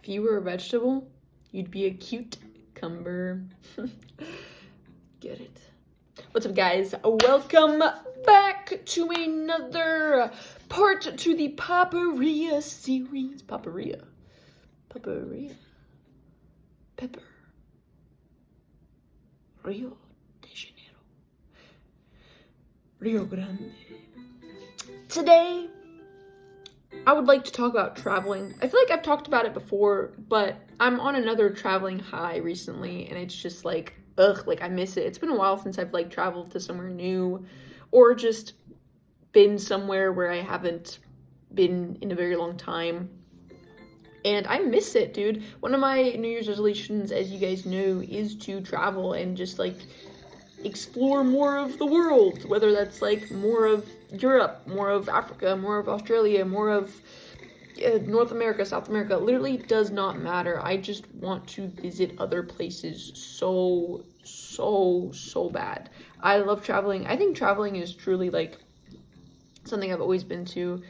If you were a vegetable, you'd be a cucumber. Get it? What's up, guys? Welcome back to another part to the Paparia series. Paparia. Pepper. Rio de Janeiro. Rio Grande. Today, I would like to talk about traveling. I feel like I've talked about it before, but I'm on another traveling high recently, and it's just like, like I miss it. It's been a while since I've like traveled to somewhere new, or just been somewhere where I haven't been in a very long time. And I miss it, dude. One of my New Year's resolutions, as you guys know, is to travel and just like explore more of the world, whether that's like more of Europe, more of Africa, more of Australia, more of North America, South America. Literally does not matter. I just want to visit other places so bad. I love traveling. I think traveling is truly like something I've always been to.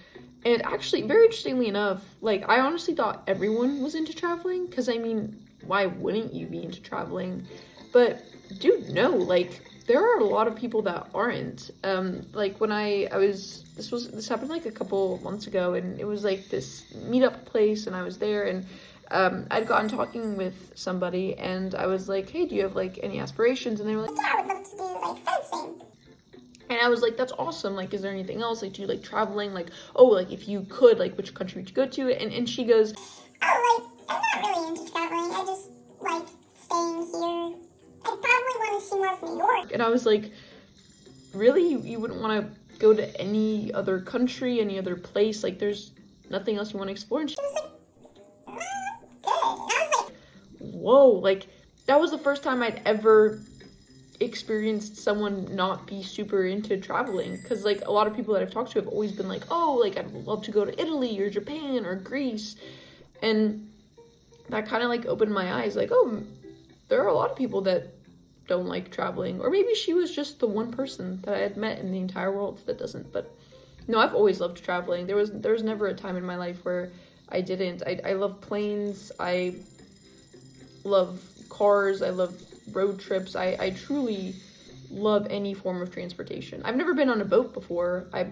And actually, very interestingly enough, like I honestly thought everyone was into traveling, because I mean, why wouldn't you be into traveling? But dude, no, like there are a lot of people that aren't. Like when this happened like a couple months ago, and it was like this meetup place, and I was there, and I'd gotten talking with somebody, and I was like, hey, do you have like any aspirations? And they were like, yeah, I would love to do like fencing. And I was like, that's awesome. Like, is there anything else? Like, do you like traveling? Like, oh, like if you could, like which country would you go to? And she goes, oh, like I'm not really into traveling. I just like staying here. I probably want to see more of New York. And I was like, really? You wouldn't want to go to any other country, any other place? Like, there's nothing else you want to explore? And she was like, good. And I was like, whoa, like, that was the first time I'd ever experienced someone not be super into traveling. Because, like, a lot of people that I've talked to have always been like, oh, like, I'd love to go to Italy or Japan or Greece. And that kind of, like, opened my eyes. Like, oh, there are a lot of people that don't like traveling, or maybe she was just the one person that I had met in the entire world that doesn't. But no, I've always loved traveling. There was never a time in my life where I didn't. I love planes. I love cars. I love road trips. I truly love any form of transportation. I've never been on a boat before. I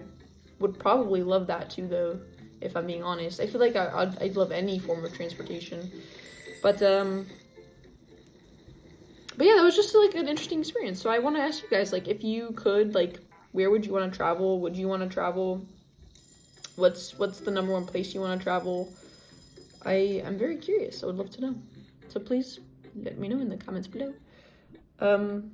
would probably love that too, though, if I'm being honest. I feel like I'd love any form of transportation. But yeah, that was just like an interesting experience. So I want to ask you guys, like, if you could, like, where would you want to travel? Would you want to travel? What's the number one place you want to travel? I'm very curious. I would love to know. So please let me know in the comments below. I mean,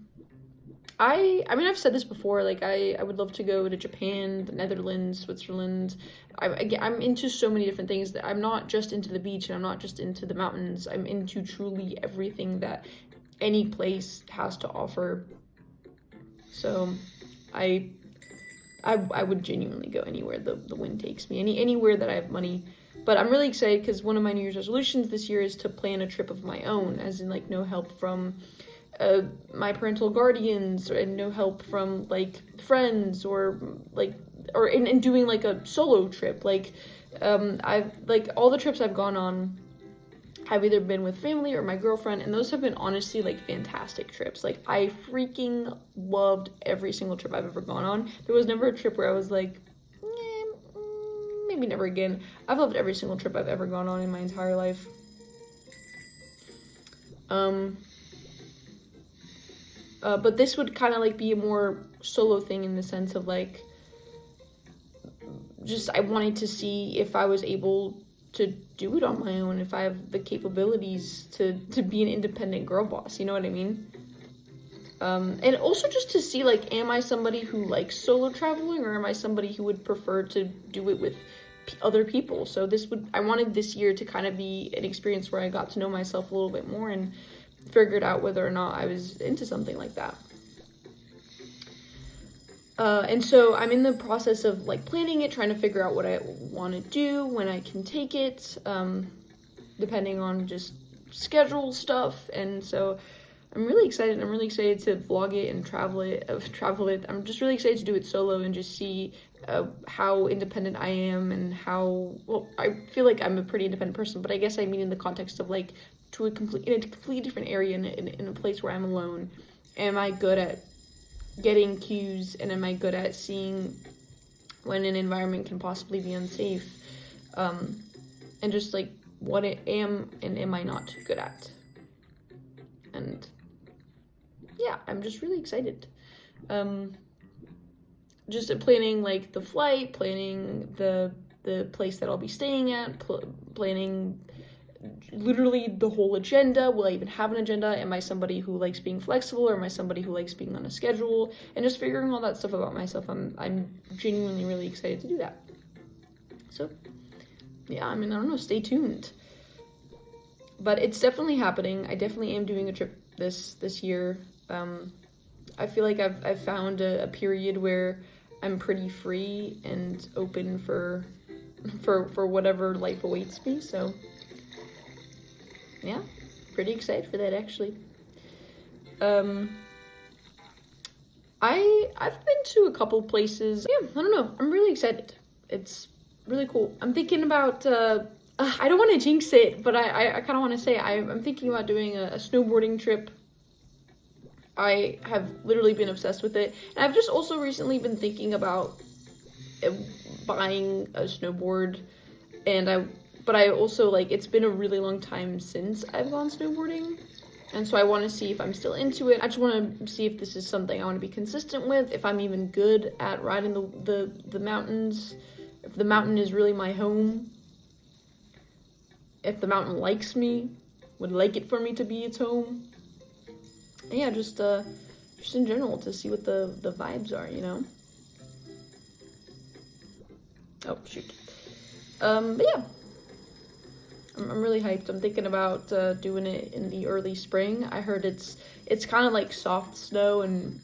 I've said this before, like, I would love to go to Japan, the Netherlands, Switzerland. I'm into so many different things. That I'm not just into the beach, and I'm not just into the mountains. I'm into truly everything that any place has to offer. So I would genuinely go anywhere the wind takes me, anywhere that I have money. But I'm really excited because one of my New Year's resolutions this year is to plan a trip of my own, as in like no help from my parental guardians, and no help from like friends, or in doing like a solo trip. Like I've like all the trips I've gone on, I've either been with family or my girlfriend, and those have been honestly like fantastic trips. Like I freaking loved every single trip I've ever gone on. There was never a trip where I was like, maybe never again. I've loved every single trip I've ever gone on in my entire life. But this would kind of like be a more solo thing, in the sense of like, just I wanted to see if I was able to do it on my own, if I have the capabilities to be an independent girl boss, you know what I mean? And also just to see, like, am I somebody who likes solo traveling, or am I somebody who would prefer to do it with other people? So I wanted this year to kind of be an experience where I got to know myself a little bit more and figured out whether or not I was into something like that. And so I'm in the process of like planning it, trying to figure out what I want to do, when I can take it, depending on just schedule stuff. And so I'm really excited. I'm really excited to vlog it and travel it. I'm just really excited to do it solo and just see how independent I am and how, well, I feel like I'm a pretty independent person, but I guess I mean in the context of like in a completely different area in a place where I'm alone. Am I good at getting cues, and am I good at seeing when an environment can possibly be unsafe? And just like what I am and am I not good at? And yeah, I'm just really excited. Just planning like the flight, planning the place that I'll be staying at, planning literally the whole agenda. Will I even have an agenda? Am I somebody who likes being flexible, or am I somebody who likes being on a schedule? And just figuring all that stuff about myself. I'm genuinely really excited to do that. So yeah, I mean, I don't know, stay tuned. But it's definitely happening. I definitely am doing a trip this year. I feel like I've found a period where I'm pretty free and open for whatever life awaits me. So yeah, pretty excited for that actually. I've been to a couple places. Yeah, I don't know. I'm really excited. It's really cool. I'm thinking about I don't want to jinx it, but I kind of want to say I'm thinking about doing a snowboarding trip. I have literally been obsessed with it. And I've just also recently been thinking about buying a snowboard. But I also, like, it's been a really long time since I've gone snowboarding. And so I want to see if I'm still into it. I just want to see if this is something I want to be consistent with, if I'm even good at riding the mountains, if the mountain is really my home, if the mountain likes me, would like it for me to be its home. And yeah, just in general, to see what the vibes are, you know? Oh, shoot. But yeah. I'm really hyped. I'm thinking about doing it in the early spring. I heard it's kind of like soft snow, and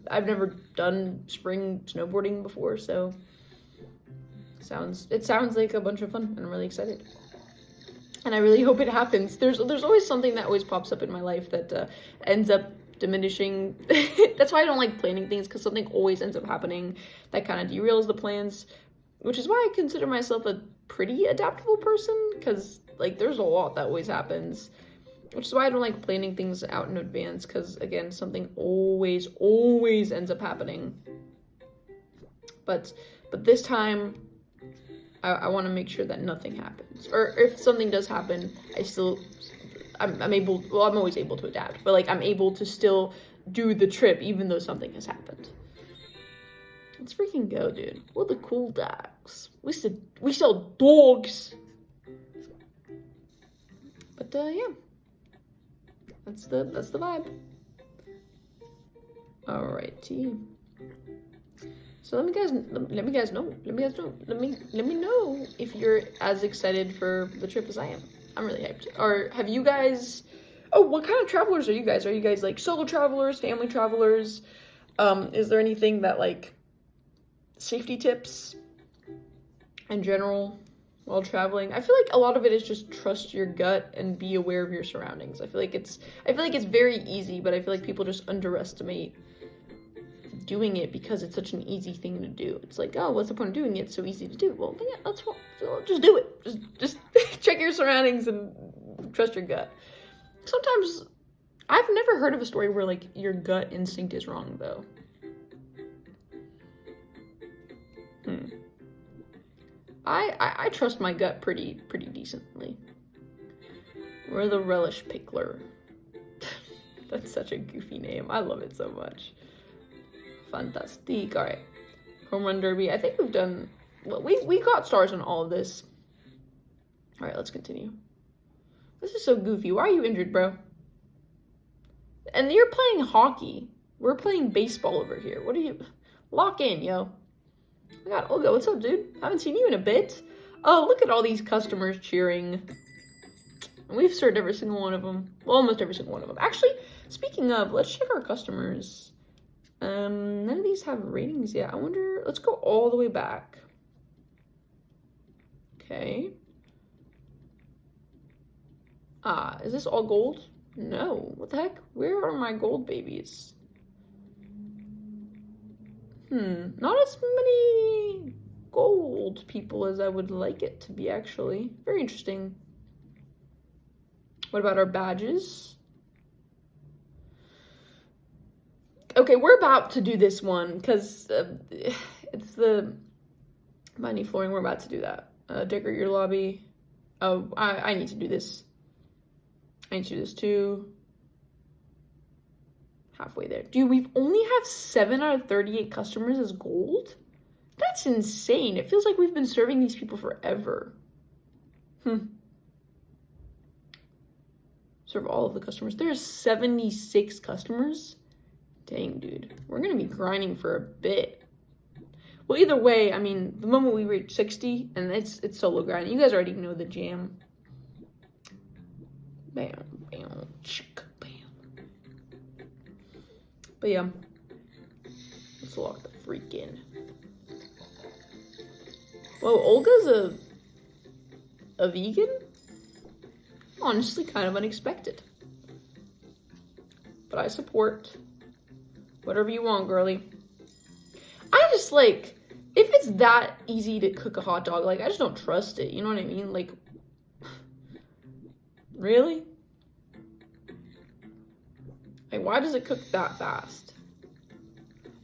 I've never done spring snowboarding before, so it sounds like a bunch of fun, and I'm really excited. And I really hope it happens. There's always something that always pops up in my life that ends up diminishing. That's why I don't like planning things, because something always ends up happening that kind of derails the plans, which is why I consider myself a pretty adaptable person, because like there's a lot that always happens, which is why I don't like planning things out in advance, because again, something always ends up happening. But this time I want to make sure that nothing happens, or if something does happen, I'm always able to adapt, but like I'm able to still do the trip even though something has happened. Let's freaking go, dude. We're the cool dogs. We sell dogs. But yeah, that's the vibe. Alrighty. So let me know if you're as excited for the trip as I am. I'm really hyped. Or have you guys? Oh, what kind of travelers are you guys? Are you guys like solo travelers, family travelers? Is there anything that like safety tips in general while traveling? I feel like a lot of it is just trust your gut and be aware of your surroundings. I feel like it's very easy, but I feel like people just underestimate doing it because it's such an easy thing to do. It's like, oh, what's the point of doing it? It's so easy to do. Well, yeah, that's what. So just do it. Just check your surroundings and trust your gut. Sometimes I've never heard of a story where like your gut instinct is wrong though. I trust my gut pretty decently. We're the Relish Pickler. That's such a goofy name. I love it so much. Fantastic. All right, home run derby. I think we've done. Well, we got stars on all of this. All right, let's continue. This is so goofy. Why are you injured, bro? And you're playing hockey. We're playing baseball over here. What are you? Lock in, yo. I got Olga. What's up, dude? Haven't seen you in a bit. Oh, look at all these customers cheering. And we've served every single one of them. Well, almost every single one of them. Actually, speaking of, let's check our customers. None of these have ratings yet. I wonder, let's go all the way back. Okay. Is this all gold? No. What the heck? Where are my gold babies? Not as many gold people as I would like it to be, actually. Very interesting. What about our badges? Okay, we're about to do this one, because it's the money flooring. We're about to do that. Decorate your lobby. Oh, I need to do this. I need to do this too. Halfway there. Dude, we've only have 7 out of 38 customers as gold? That's insane. It feels like we've been serving these people forever. Serve all of the customers. There's 76 customers? Dang, dude. We're gonna be grinding for a bit. Well, either way, I mean, the moment we reach 60, and it's solo grinding. You guys already know the jam. Bam, bam, chick, bam. But yeah, let's lock the freak in. Whoa, Olga's a vegan? Honestly, kind of unexpected. But I support whatever you want, girly. I just like, if it's that easy to cook a hot dog, like, I just don't trust it. You know what I mean? Like, really? Like, why does it cook that fast?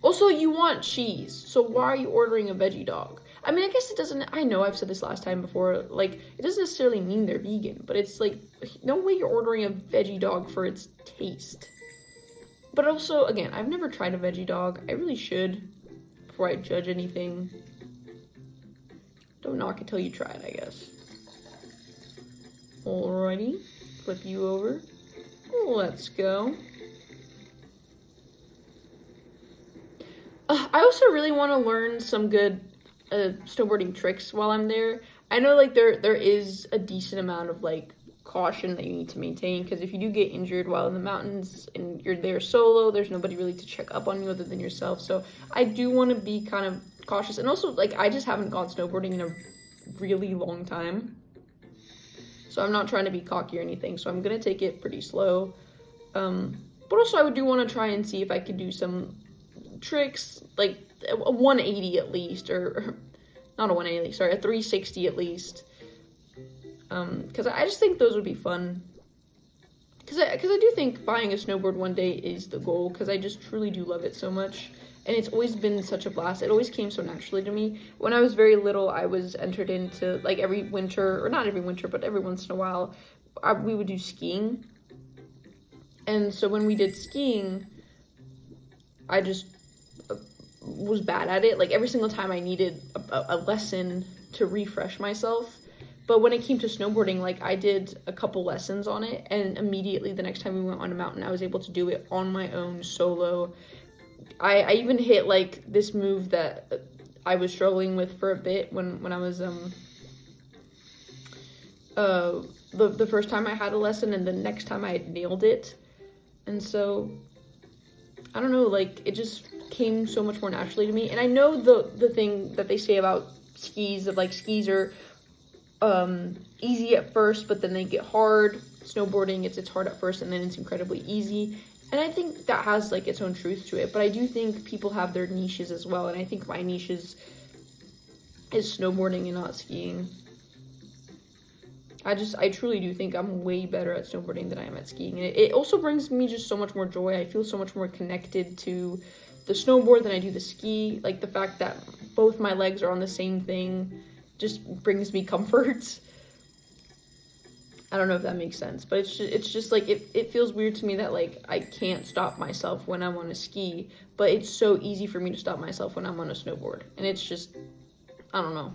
Also, you want cheese, so why are you ordering a veggie dog? I mean, I guess it doesn't, I know I've said this last time before, like, it doesn't necessarily mean they're vegan, but it's like, no way you're ordering a veggie dog for its taste. But also, again, I've never tried a veggie dog. I really should, before I judge anything. Don't knock it till you try it, I guess. Alrighty, flip you over. Let's go. I also really want to learn some good snowboarding tricks while I'm there. I know, like, there is a decent amount of, like, caution that you need to maintain, because if you do get injured while in the mountains and you're there solo, there's nobody really to check up on you other than yourself. So I do want to be kind of cautious. And also, like, I just haven't gone snowboarding in a really long time, so I'm not trying to be cocky or anything, so I'm gonna take it pretty slow. But also, I do want to try and see if I could do some tricks, like a 180 at least, or not a 180, sorry, a 360 at least, because I just think those would be fun, because I do think buying a snowboard one day is the goal, because I just truly do love it so much, and it's always been such a blast. It always came so naturally to me. When I was very little, I was entered into, like, every winter, or not every winter, but every once in a while, we would do skiing, and so when we did skiing, I just was bad at it. Like, every single time I needed a lesson to refresh myself. But when it came to snowboarding, like, I did a couple lessons on it, and immediately the next time we went on a mountain, I was able to do it on my own, solo. I even hit, like, this move that I was struggling with for a bit when I was the first time I had a lesson, and the next time I had nailed it. And so, I don't know, like, it just came so much more naturally to me. And I know the thing that they say about skis, of, like, skis are easy at first, but then they get hard. Snowboarding, it's hard at first, and then it's incredibly easy. And I think that has, like, its own truth to it. But I do think people have their niches as well, and I think my niche is snowboarding and not skiing. I truly do think I'm way better at snowboarding than I am at skiing. And it also brings me just so much more joy. I feel so much more connected to the snowboard than I do the ski. Like, the fact that both my legs are on the same thing just brings me comfort. I don't know if that makes sense, but it's just like, it feels weird to me that, like, I can't stop myself when I'm on a ski, but it's so easy for me to stop myself when I'm on a snowboard. And it's just, I don't know.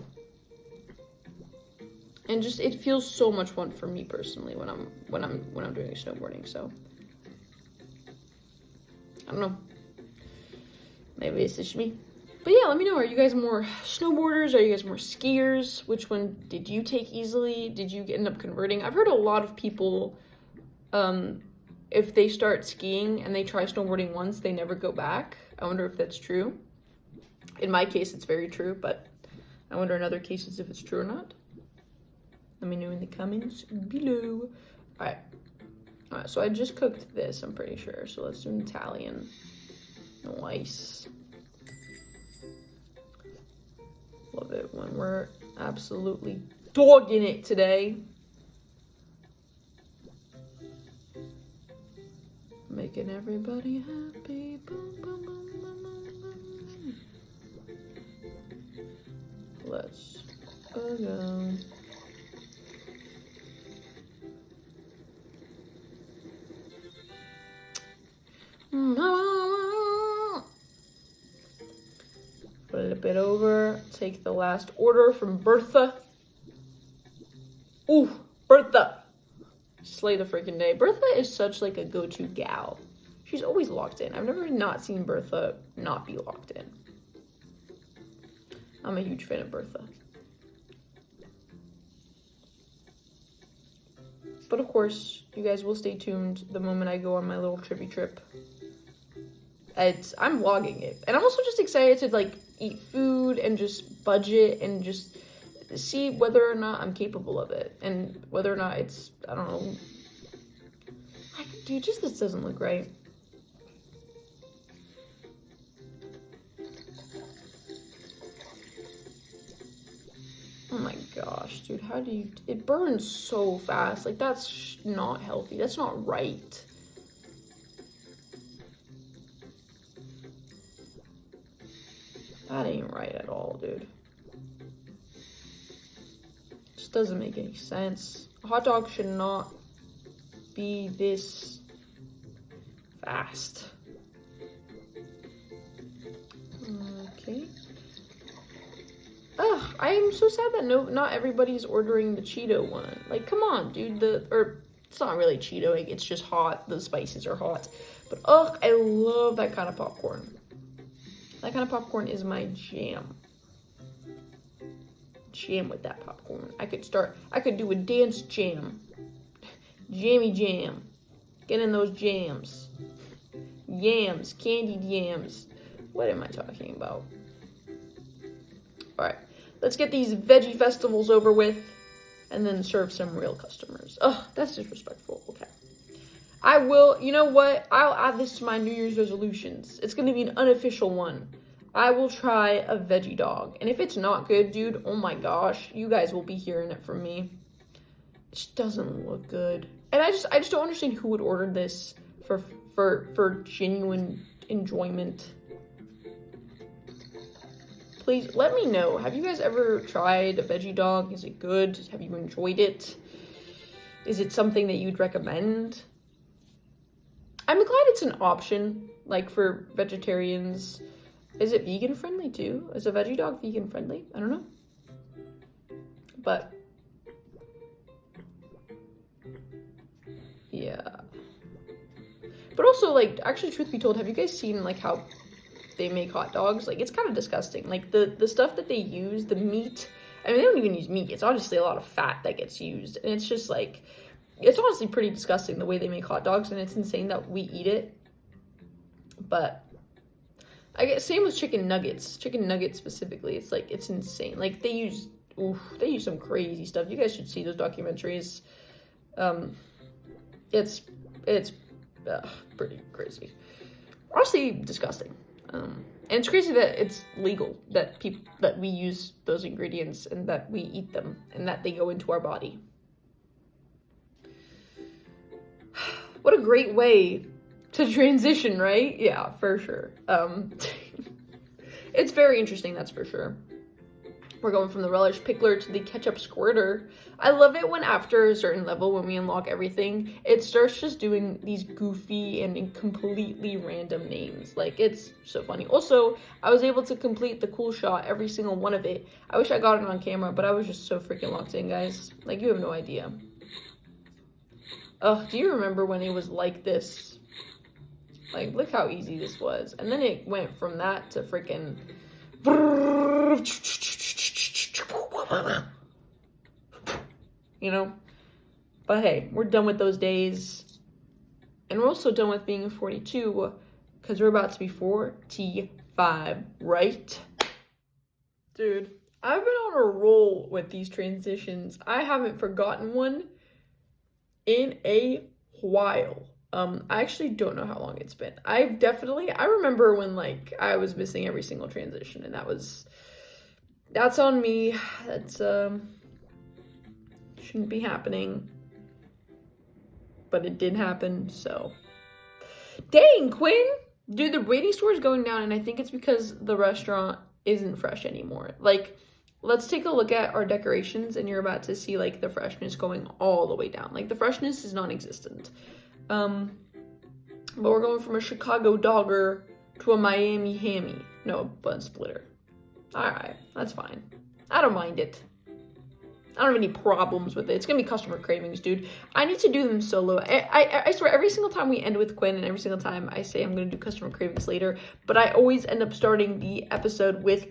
And just, it feels so much fun for me personally when I'm doing snowboarding. So I don't know. Maybe it's just me. But yeah, let me know. Are you guys more snowboarders? Are you guys more skiers? Which one did you take easily? Did you end up converting? I've heard a lot of people, if they start skiing and they try snowboarding once, they never go back. I wonder if that's true. In my case, it's very true, but I wonder in other cases if it's true or not. Let me know in the comments below. Alright. Alright, so I just cooked this, I'm pretty sure. So let's do an Italian. Nice. Love it when we're absolutely dogging it today. Making everybody happy. Boom, boom, boom, boom, boom, boom. Let's go. Flip it over. Take the last order from Bertha. Ooh, Bertha. Slay the freaking day. Bertha is such like a go-to gal. She's always locked in. I've never not seen Bertha not be locked in. I'm a huge fan of Bertha. But of course, you guys will stay tuned the moment I go on my little trippy trip. I'm vlogging it. And I'm also just excited to like eat food and just budget and just see whether or not I'm capable of it. And whether or not it's, I don't know. Like, dude, just this doesn't look right. Oh my gosh, dude, how do you, it burns so fast. Like, that's not healthy. That's not right. That ain't right at all, dude. Just doesn't make any sense. A hot dog should not be this fast. Okay. Ugh, I am so sad that not everybody's ordering the Cheeto one. Like, come on, dude. It's not really Cheeto. It's just hot. The spices are hot. But ugh, I love that kind of popcorn. That kind of popcorn is my jam. Jam with that popcorn. I could do a dance jam. Jammy jam. Get in those jams. Yams, candied yams. What am I talking about? Alright, let's get these veggie festivals over with and then serve some real customers. Ugh, that's disrespectful. Okay. I will, you know what? I'll add this to my New Year's resolutions. It's going to be an unofficial one. I will try a veggie dog. And if it's not good, dude, oh my gosh, you guys will be hearing it from me. It just doesn't look good. And I just don't understand who would order this for genuine enjoyment. Please let me know. Have you guys ever tried a veggie dog? Is it good? Have you enjoyed it? Is it something that you'd recommend? I'm glad it's an option, like for vegetarians. Is it vegan friendly too? Is a veggie dog vegan friendly? I don't know. But yeah. But also, like, actually, truth be told, have you guys seen like how they make hot dogs? Like, it's kind of disgusting. Like the stuff that they use, the meat. I mean, they don't even use meat. It's honestly a lot of fat that gets used, and it's just like, it's honestly pretty disgusting the way they make hot dogs, and it's insane that we eat it. But I guess same with chicken nuggets. Chicken nuggets specifically, it's like, it's insane. Like they use some crazy stuff. You guys should see those documentaries. It's pretty crazy. Honestly, disgusting. And it's crazy that it's legal, that we use those ingredients and that we eat them and that they go into our body. What a great way to transition, right? Yeah, for sure. It's very interesting, that's for sure. We're going from the relish pickler to the ketchup squirter. I love it when after a certain level, when we unlock everything, it starts just doing these goofy and completely random names. Like, it's so funny. Also, I was able to complete the cool shot, every single one of it. I wish I got it on camera, but I was just so freaking locked in, guys. Like, you have no idea. Ugh, do you remember when it was like this? Like, look how easy this was. And then it went from that to freaking... You know? But hey, we're done with those days. And we're also done with being 42, because we're about to be 45, right? Dude, I've been on a roll with these transitions. I haven't forgotten one in a while. I actually don't know how long it's been. I remember when like I was missing every single transition, and that's on me. That's shouldn't be happening. But it did happen, so. Dang, Quinn! Dude, the rating score is going down, and I think it's because the restaurant isn't fresh anymore. Like, let's take a look at our decorations, and you're about to see, like, the freshness going all the way down. Like, the freshness is non-existent. But we're going from a Chicago dogger to a Miami hammy. No, a bun splitter. Alright, that's fine. I don't mind it. I don't have any problems with it. It's gonna be customer cravings, dude. I need to do them solo. I swear, every single time we end with Quinn, and every single time I say I'm gonna do customer cravings later, but I always end up starting the episode with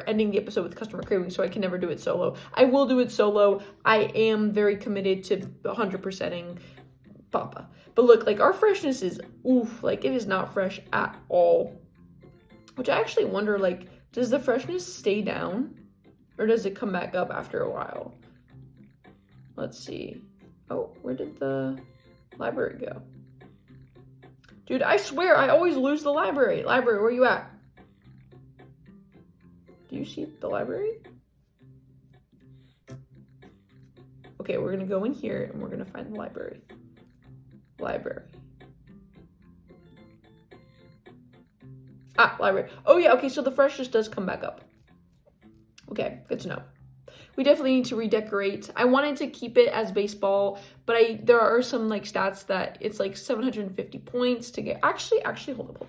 ending the episode with customer cravings, so I can never do it solo. I will do it solo. I am very committed to 100%ing Papa. But look, like, our freshness is, oof, like, it is not fresh at all. Which I actually wonder, like, does the freshness stay down? Or does it come back up after a while? Let's see. Oh, where did the library go? Dude, I swear I always lose the library. Library, where you at? Do you see the library? Okay, we're gonna go in here and we're gonna find the library. Library. Ah, library. Oh yeah, okay, so the freshness does come back up. Okay, good to know. We definitely need to redecorate. I wanted to keep it as baseball, but there are some like stats that it's like 750 points to get. Actually, hold up.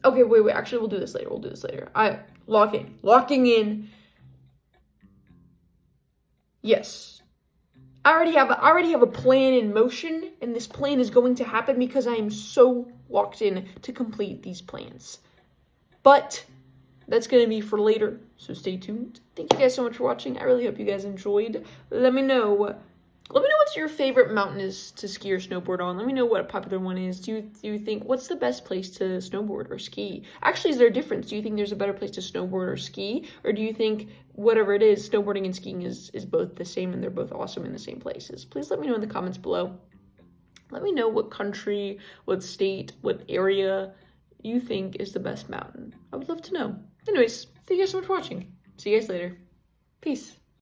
Okay, wait. Actually, we'll do this later. Locking in. Yes. I already have a plan in motion, and this plan is going to happen because I am so locked in to complete these plans. But that's going to be for later, so stay tuned. Thank you guys so much for watching. I really hope you guys enjoyed. Let me know what your favorite mountain is to ski or snowboard on. Let me know what a popular one is. Do you think, what's the best place to snowboard or ski? Actually, is there a difference? Do you think there's a better place to snowboard or ski? Or do you think whatever it is, snowboarding and skiing is both the same and they're both awesome in the same places? Please let me know in the comments below. Let me know what country, what state, what area you think is the best mountain. I would love to know. Anyways, thank you guys so much for watching. See you guys later. Peace.